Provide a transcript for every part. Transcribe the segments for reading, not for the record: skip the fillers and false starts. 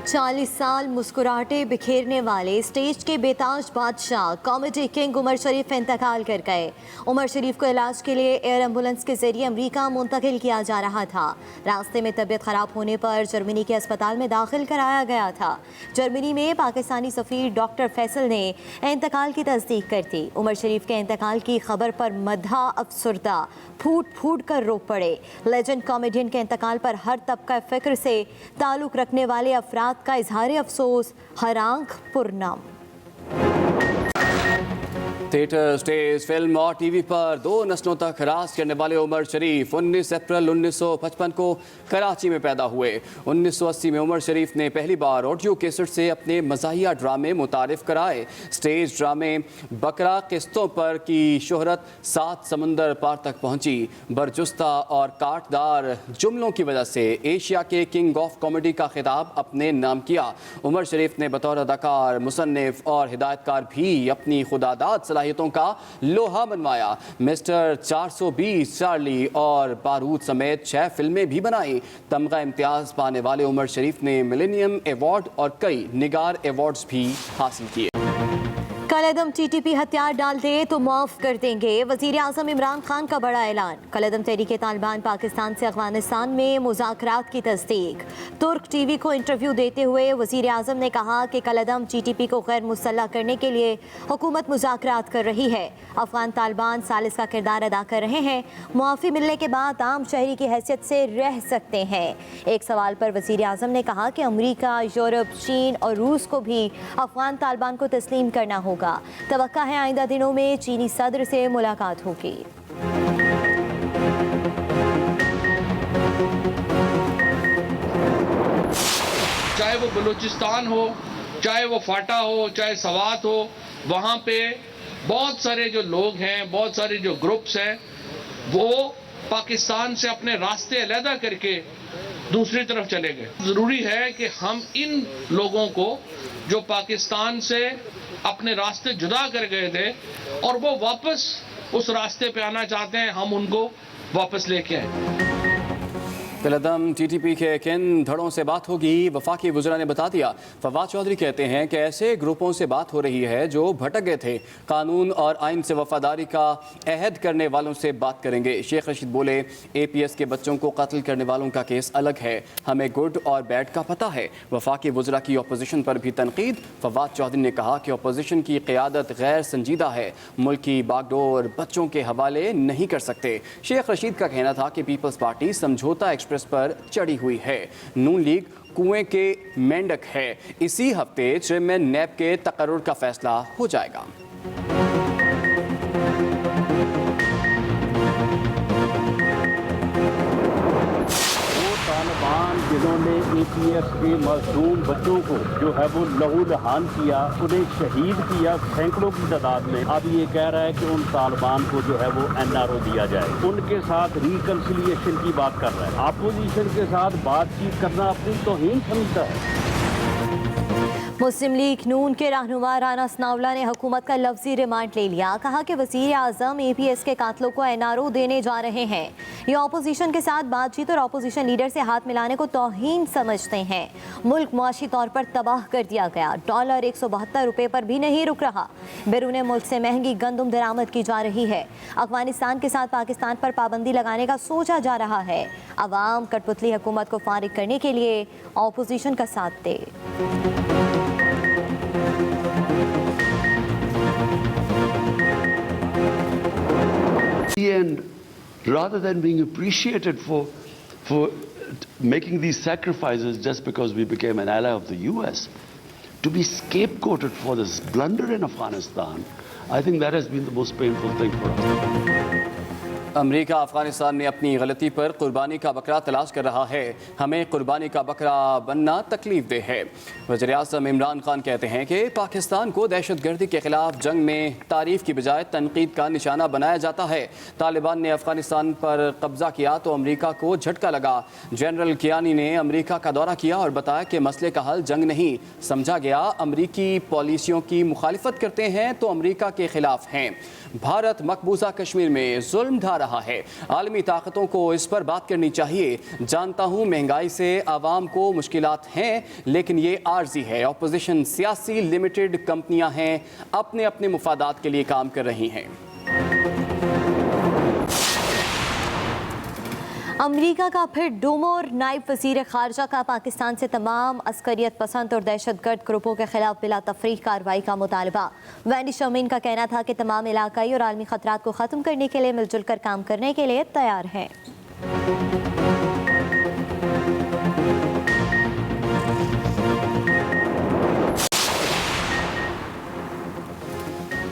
40 साल मुस्कुराहटे बिखेरने वाले स्टेज के बेताज बादशाह कॉमेडी किंग उमर शरीफ इंतकाल कर गए। उमर शरीफ को इलाज के लिए एयर एम्बुलेंस के जरिए अमेरिका मुंतकिल किया जा रहा था। रास्ते में तबीयत खराब होने पर जर्मनी के अस्पताल में दाखिल कराया गया था। जर्मनी में पाकिस्तानी सफीर डॉक्टर फैसल ने इंतकाल की तस्दीक कर दी। उमर शरीफ के इंतकाल की खबर पर मद्हा अफसरदा फूट फूट कर रो पड़े। लेजेंड कॉमेडियन के इंतकाल पर हर तबका फिक्र से ताल्लुक़ रखने वाले अफराद का इजहार अफसोस हर आंख पुरनम। थिएटर, स्टेज, फिल्म और टीवी पर दो नस्लों तक राज करने वाले उमर शरीफ 19 अप्रैल 1955 को कराची में पैदा हुए। 1980 में उमर शरीफ ने पहली बार ऑडियो कैसेट से अपने मज़ाहिया ड्रामे मुतारिफ कराए। स्टेज ड्रामे बकरा किस्तों पर की शोहरत 7 समंदर पार तक पहुंची। बरजुस्ता और काटदार जुमलों की वजह से एशिया के किंग ऑफ कॉमेडी का खिताब अपने नाम किया। उमर शरीफ ने बतौर अदाकार, मुसन्निफ और हिदायतकार भी अपनी खुदादाद सलाहियतों का लोहा मनवाया। मिस्टर 420, चार्ली और बारूद समेत 6 फिल्में भी बनाई। तमगा इम्तियाज पाने वाले उमर शरीफ ने मिलेनियम अवार्ड और कई निगार अवार्ड्स भी हासिल किए। कलअदम टीटीपी हथियार डाल दे तो माफ कर देंगे, वजीर आजम इमरान खान का बड़ा ऐलान। कलअदम तहरीके तालिबान पाकिस्तान से अफगानिस्तान में मुज़ाकरात की तस्दीक। तुर्क टीवी को इंटरव्यू देते हुए वजीर आजम ने कहा कि कलअदम टीटीपी को गैर मुसल्लह करने के लिए हुकूमत मुज़ाकरात कर रही है। अफगान तालिबान सालिस का किरदार अदा कर रहे हैं। मुआफ़ी मिलने के बाद आम शहरी की हैसियत से रह सकते हैं। एक सवाल पर वजीर आजम ने कहा कि अमरीका, यूरोप, चीन और रूस को भी अफगान तालिबान को तस्लीम करना होगा। तवक्का है आइंदा दिनों में चीनी सदर से मुलाकात होगी। चाहे वो बलूचिस्तान हो, चाहे वो फाटा हो, चाहे सवात हो, वहाँ पे बहुत सारे जो लोग हैं, बहुत सारे जो ग्रुप्स हैं, वो पाकिस्तान से अपने रास्ते अलहदा करके दूसरी तरफ चले गए। ज़रूरी है कि हम इन लोगों को जो पाकिस्तान से अपने रास्ते जुदा कर गए थे और वो वापस उस रास्ते पे आना चाहते हैं, हम उनको वापस लेके आए। कलअदम टीटीपी के किन धड़ों से बात होगी, वफाकी वज़रा ने बता दिया। फवाद चौधरी कहते हैं कि ऐसे ग्रुपों से बात हो रही है जो भटक गए थे। कानून और आइन से वफादारी का अहद करने वालों से बात करेंगे। शेख रशीद बोले, APS के बच्चों को कत्ल करने वालों का केस अलग है, हमें गुड और बैड का पता है। वफाकी वज़रा की अपोजिशन पर भी तनकीद। फवाद चौधरी ने कहा कि अपोजिशन की क़यादत गैर संजीदा है, मुल्क की बागडोर बच्चों के हवाले नहीं कर सकते। शेख रशीद का कहना था कि पीपल्स पार्टी समझौता एक्सप्रेस पर चढ़ी हुई है। नून लीग कुएं के मेंढक है। इसी हफ्ते चेयरमैन नैब के तकर्रुर का फैसला हो जाएगा। तालिबान जिन्होंने APS के मासूम बच्चों को जो है वो लहू लहान किया, उन्हें शहीद किया सैकड़ों की तादाद में, अब ये कह रहा है कि उन तालिबान को जो है वो NRO दिया जाए। उनके साथ रिकन्सिलिएशन की बात कर रहा है। अपोजिशन के साथ बातचीत करना अपनी तौहीन समझता है। मुस्लिम लीग नून के रहनुमा राना सनाउल्लाह ने हुकूमत का लफ्जी रिमांड ले लिया। कहा कि वज़ीर आज़म APS के कातलों को NRO देने जा रहे हैं। ये अपोजिशन के साथ बातचीत और अपोजिशन लीडर से हाथ मिलाने को तौहीन समझते हैं। मुल्क मुआशी तौर पर तबाह कर दिया गया। डॉलर 172 रुपये पर भी नहीं रुक रहा। बैरून मुल्क से महंगी गंदम दरामद की जा रही है। अफगानिस्तान के साथ पाकिस्तान पर पाबंदी लगाने का सोचा जा रहा है। अवाम कठपुतली हुकूमत को फारिग करने के लिए अपोजिशन का साथ दे। And rather than being appreciated for making these sacrifices just because we became an ally of the US, to be scapegoated for this blunder in Afghanistan, I think that has been the most painful thing for us. America Afghanistan में अपनी गलती पर कुर्बानी का बकरा तलाश कर रहा है। हमें कुर्बानी का बकरा बनना तकलीफ दे है। वज़ीर आज़म इमरान खान कहते हैं कि पाकिस्तान को दहशत गर्दी के खिलाफ जंग में तारीफ़ की बजाय तनकीद का निशाना बनाया जाता है। तालिबान ने अफगानिस्तान पर कब्जा किया तो अमेरिका को झटका लगा। जनरल कियानी ने अमेरिका का दौरा किया और बताया कि मसले का हल जंग नहीं समझा गया। अमेरिकी पॉलिसियों की मुखालिफत करते हैं तो अमेरिका के खिलाफ हैं। भारत मकबूजा कश्मीर में जुल्म ढा रहा रहा है। आलमी ताकतों को इस पर बात करनी चाहिए। जानता हूँ महंगाई से आवाम को मुश्किलात हैं, लेकिन ये आर्जी है। अपोजिशन सियासी लिमिटेड कंपनियां हैं, अपने अपने मुफादात के लिए काम कर रही हैं। अमेरिका का फिर डोमोर नायब वज़ीर ख़ारजा का पाकिस्तान से तमाम अस्करियत पसंद और दहशतगर्द ग्रुपों के खिलाफ बिला तफरीक कार्रवाई का मुतालबा। वैंडी शमीन का कहना था कि तमाम इलाकाई और आलमी खतरात को ख़त्म करने के लिए मिलजुल कर काम करने के लिए तैयार हैं।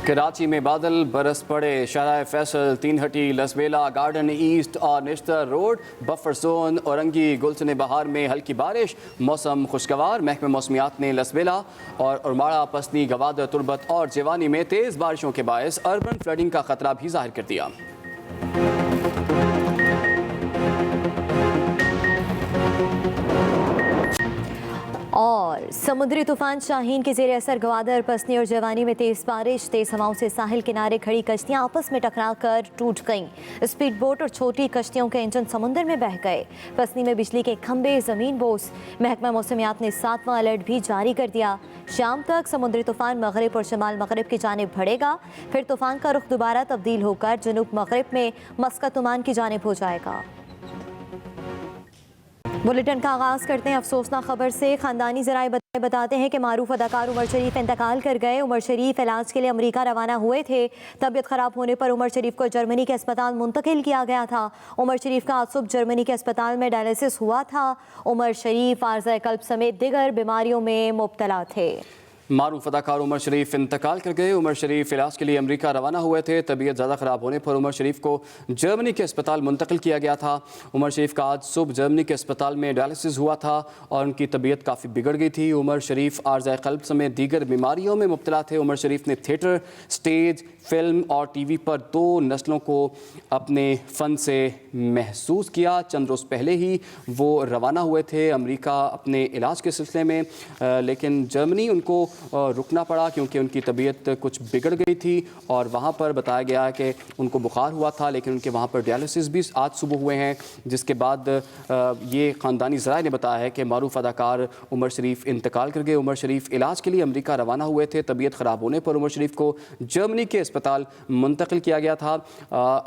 कराची में बादल बरस पड़े। शाहराह फैसल, तीन हटी, लसबेला, गार्डन ईस्ट और Nishtar road, buffer zone, Orangi, Gulshan Bahar में हल्की बारिश। मौसम खुशगवार। महकमे मौसमियात ने लसबेला और उरमाड़ा, पसनी, गवादर, तुर्बत और जवानी में तेज़ बारिशों के बायस अर्बन फ्लडिंग का खतरा भी जाहिर कर दिया। और समुद्री तूफान शाहीन के ज़ेर असर गवादर, पसनी और जवानी में तेज़ बारिश। तेज़ हवाओं से साहिल किनारे खड़ी कश्तियाँ आपस में टकराकर टूट गईं। स्पीड बोट और छोटी कश्तियों के इंजन समुद्र में बह गए। पसनी में बिजली के खंभे ज़मीन बोस। महकमा मौसमियात ने 7वां अलर्ट भी जारी कर दिया। शाम तक समुद्री तूफान मगरिब और शमाल मगरिब की जानिब बढ़ेगा। फिर तूफान का रुख दोबारा तब्दील होकर जनूब मगरिब में मस्कत ओमान की जानिब हो जाएगा। बुलेटिन का आगाज़ करते हैं अफसोसनाक खबर से। ख़ानदानी ज़राए बताते हैं कि मारूफ अदाकार उमर शरीफ इंतकाल कर गए। उमर शरीफ इलाज के लिए अमेरिका रवाना हुए थे। तबीयत ख़राब होने पर उमर शरीफ को जर्मनी के अस्पताल मुंतकिल किया गया था। उमर शरीफ का आज सुबह जर्मनी के अस्पताल में डायलिसिस हुआ था। उमर शरीफ आर्ज़ा क़ल्ब समेत दिगर बीमारियों में मुब्तला थे। मारूफ अदाकार उमर शरीफ इंतकाल कर गए। उमर शरीफ इलाज के लिए अमेरिका रवाना हुए थे। तबीयत ज़्यादा ख़राब होने पर उमर शरीफ को जर्मनी के अस्पताल मुंतकिल किया गया था। उमर शरीफ का आज सुबह जर्मनी के अस्पताल में डायलिसिस हुआ था और उनकी तबीयत काफ़ी बिगड़ गई थी। उमर शरीफ आर्ज़ा क़ल्ब समेत दीगर बीमारियों में मुब्तला थे। उमर शरीफ ने थिएटर, स्टेज, फिल्म और टीवी पर 2 नस्लों को अपने फ़न से महसूस किया। चंद रोज़ पहले ही वो रवाना हुए थे अमेरिका अपने इलाज के सिलसिले में, लेकिन जर्मनी उनको रुकना पड़ा क्योंकि उनकी तबीयत कुछ बिगड़ गई थी और वहाँ पर बताया गया कि उनको बुखार हुआ था, लेकिन उनके वहाँ पर डायलिसिस भी आज सुबह हुए हैं। जिसके बाद ये ख़ानदानी ज़राए ने बताया है कि मारूफ अदाकार उमर शरीफ इंतकाल कर गए। उमर शरीफ इलाज के लिए अमेरिका रवाना हुए थे। तबीयत ख़राब होने पर उमर शरीफ को जर्मनी के अस्पताल मुंतकिल किया गया था।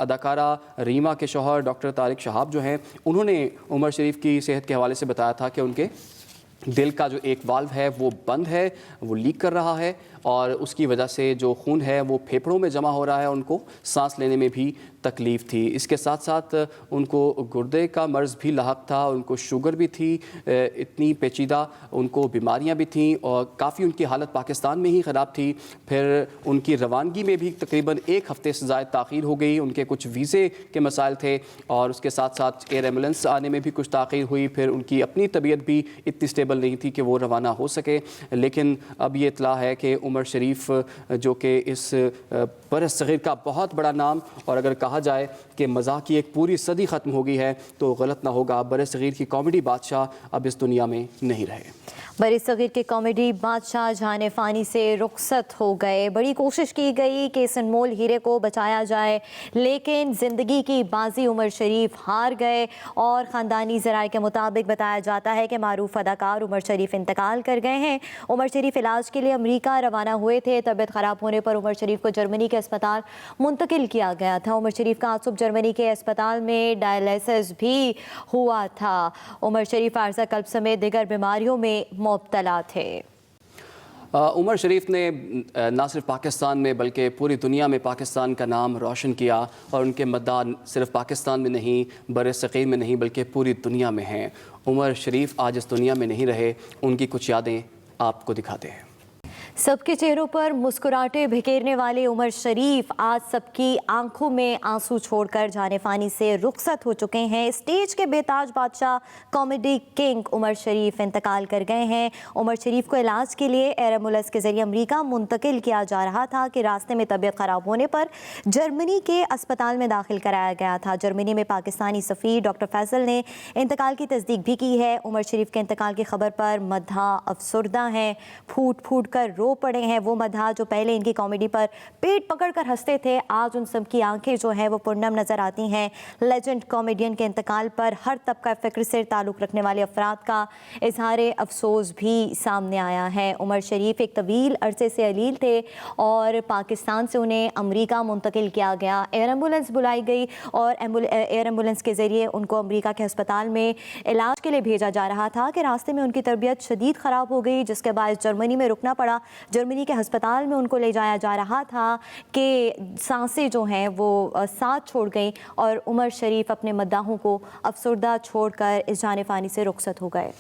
अदाकारा रीमा के शौहर डॉक्टर तारिक शहाब जो हैं, उन्होंने उमर शरीफ की सेहत के हवाले से बताया था कि उनके दिल का जो एक वाल्व है वो बंद है, वो लीक कर रहा है और उसकी वजह से जो खून है वो फेफड़ों में जमा हो रहा है। उनको सांस लेने में भी तकलीफ़ थी। इसके साथ साथ उनको गुर्दे का मर्ज़ भी लाहक था, उनको शुगर भी थी। इतनी पेचीदा उनको बीमारियां भी थीं और काफ़ी उनकी हालत पाकिस्तान में ही ख़राब थी। फिर उनकी रवानगी में भी तकरीबन 1 हफ़्ते से ज़ायद ताख़ीर हो गई। उनके कुछ वीज़े के मसाइल थे और उसके साथ साथ एयर एम्बुलेंस आने में भी कुछ ताख़ीर हुई। फिर उनकी अपनी तबीयत भी इतनी स्टेबल नहीं थी कि वो रवाना हो सके। लेकिन अब ये इत्तला है कि उमर शरीफ जो कि इस बरसग़ीर का बहुत बड़ा नाम, और अगर कहा जाए कि मज़ाक़ की एक पूरी सदी ख़त्म हो गई है तो गलत ना होगा। बरसग़ीर की कॉमेडी बादशाह अब इस दुनिया में नहीं रहे। बरसग़ीर के कॉमेडी बादशाह जाने फ़ानी से रुखसत हो गए। बड़ी कोशिश की गई कि इस अनमोल हीरे को बचाया जाए, लेकिन ज़िंदगी की बाजी उमर शरीफ हार गए और ख़ानदानी ज़राए के मुताबिक बताया जाता है कि मारूफ अदाकार उमर शरीफ इंतकाल कर गए हैं। उमर शरीफ इलाज के लिए अमेरिका रवाना हुए थे। तबीयत ख़राब होने पर उमर शरीफ को जर्मनी के अस्पताल मुंतकिल किया गया था। उमर शरीफ का आज सुबह जर्मनी के अस्पताल में डायलिसिस भी हुआ था। उमर शरीफ आर्ज़ा क़ल्ब समेत दिगर बीमारियों में मुब्तला थे। उमर शरीफ ने न सिर्फ पाकिस्तान में बल्कि पूरी दुनिया में पाकिस्तान का नाम रोशन किया और उनके मद्दाह सिर्फ पाकिस्तान में नहीं, बरसग़ीर में नहीं, बल्कि पूरी दुनिया में हैं। उमर शरीफ आज इस दुनिया में नहीं रहे। उनकी कुछ यादें आपको दिखाते हैं। सबके चेहरों पर मुस्कुराहटें बिखेरने वाले उमर शरीफ आज सबकी आंखों में आंसू छोड़कर जाने फ़ानी से रुखसत हो चुके हैं। स्टेज के बेताज बादशाह, कॉमेडी किंग उमर शरीफ इंतकाल कर गए हैं। उमर शरीफ को इलाज के लिए एयर एम्बुलेंस के जरिए अमेरिका मुंतकिल किया जा रहा था कि रास्ते में तबीयत ख़राब होने पर जर्मनी के अस्पताल में दाखिल कराया गया था। जर्मनी में पाकिस्तानी सफ़ीर डॉक्टर फैसल ने इंतकाल की तस्दीक भी की है। उमर शरीफ के इंतकाल की खबर पर मद्दाह अफसरदा हैं, फूट फूट कर रो पड़े हैं वो मदहा जो पहले इनकी कॉमेडी पर पेट पकड़कर हंसते थे, आज उन सब की आंखें जो हैं वो पुरनम नजर आती हैं। लेजेंड कॉमेडियन के इंतकाल पर हर तबका फ़िक्र से ताल्लुक़ रखने वाले अफराद का इजहार अफसोस भी सामने आया है। उमर शरीफ एक तवील अरसे से अलील थे और पाकिस्तान से उन्हें अमरीका मुंतकिल किया गया। एयर एम्बुलेंस बुलाई गई और एयर एम्बुलेंस के ज़रिए उनको अमरीका के अस्पताल में इलाज के लिए भेजा जा रहा था कि रास्ते में उनकी तबीयत शदीद ख़राब हो गई, जिसके बाद जर्मनी में रुकना पड़ा। जर्मनी के अस्पताल में उनको ले जाया जा रहा था कि सांसें जो हैं वो साथ छोड़ गई और उमर शरीफ अपने मद्दाहों को अफसरदा छोड़कर इस जाने फ़ानी से रुखसत हो गए।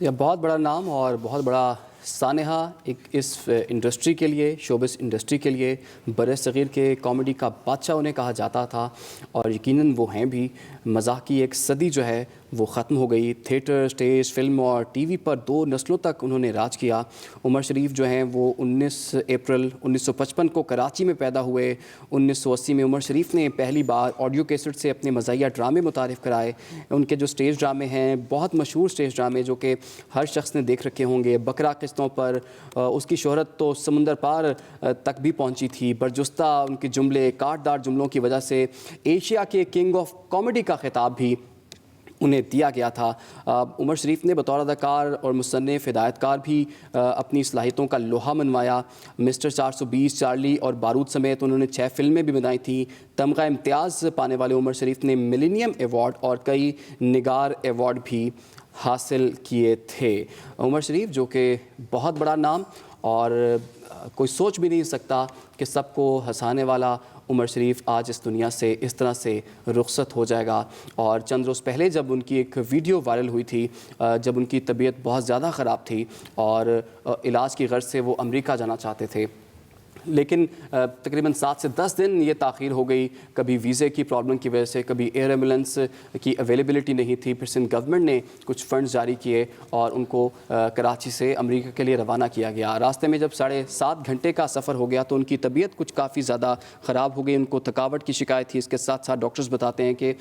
यह बहुत बड़ा नाम और बहुत बड़ा सानहा एक इस इंडस्ट्री के लिए, शोबिस इंडस्ट्री के लिए बरसग़ीर के कॉमेडी का बादशाह उन्हें कहा जाता था और यकीनन वो हैं भी। मज़ाक की एक सदी जो है वो ख़त्म हो गई। थिएटर, स्टेज, फिल्म और टीवी पर 2 नस्लों तक उन्होंने राज किया। उमर शरीफ जो हैं वो 19 अप्रैल 1955 को कराची में पैदा हुए। 1980 में उमर शरीफ ने पहली बार ऑडियो कैसेट से अपने मज़ाहिया ड्रामे मुतारिफ़ कराए। उनके जो स्टेज ड्रामे हैं, बहुत मशहूर स्टेज ड्रामे जो कि हर शख्स ने देख रखे होंगे। बकरा किस्तों पर उसकी शोहरत तो समुंदर पार तक भी पहुंची थी। बरजुस्ता उनके जुमले, काटदार जुमलों की वजह से एशिया के किंग ऑफ कॉमेडी का खिताब भी उन्हें दिया गया था। उमर शरीफ ने बतौर अदाकार और मुसन्निफ़, हिदायतकार भी अपनी सलाहियतों का लोहा मनवाया। मिस्टर 420, चार्ली और बारूद समेत उन्होंने 6 फिल्में भी बनाई थी। तमगा इम्तियाज़ पाने वाले उमर शरीफ ने मिलेनियम एवॉर्ड और कई निगार एवॉर्ड भी हासिल किए थे। उमर शरीफ जो कि बहुत बड़ा नाम और कोई सोच भी नहीं सकता कि सबको हंसाने वाला उमर शरीफ आज इस दुनिया से इस तरह से रुखसत हो जाएगा। और चंद रोज़ पहले जब उनकी एक वीडियो वायरल हुई थी, जब उनकी तबीयत बहुत ज़्यादा ख़राब थी और इलाज की गर्ज से वो अमेरिका जाना चाहते थे, लेकिन तकरीबन 7 से 10 दिन ये ताख़ीर हो गई। कभी वीज़े की प्रॉब्लम की वजह से, कभी एयर एम्बुलेंस की अवेलेबिलिटी नहीं थी। फिर सिंध गवर्नमेंट ने कुछ फ़ंड्स जारी किए और उनको कराची से अमेरिका के लिए रवाना किया गया। रास्ते में जब 7.5 घंटे का सफ़र हो गया तो उनकी तबीयत कुछ काफ़ी ज़्यादा ख़राब हो गई। उनको थकावट की शिकायत थी। इसके साथ साथ डॉक्टर्स बताते हैं कि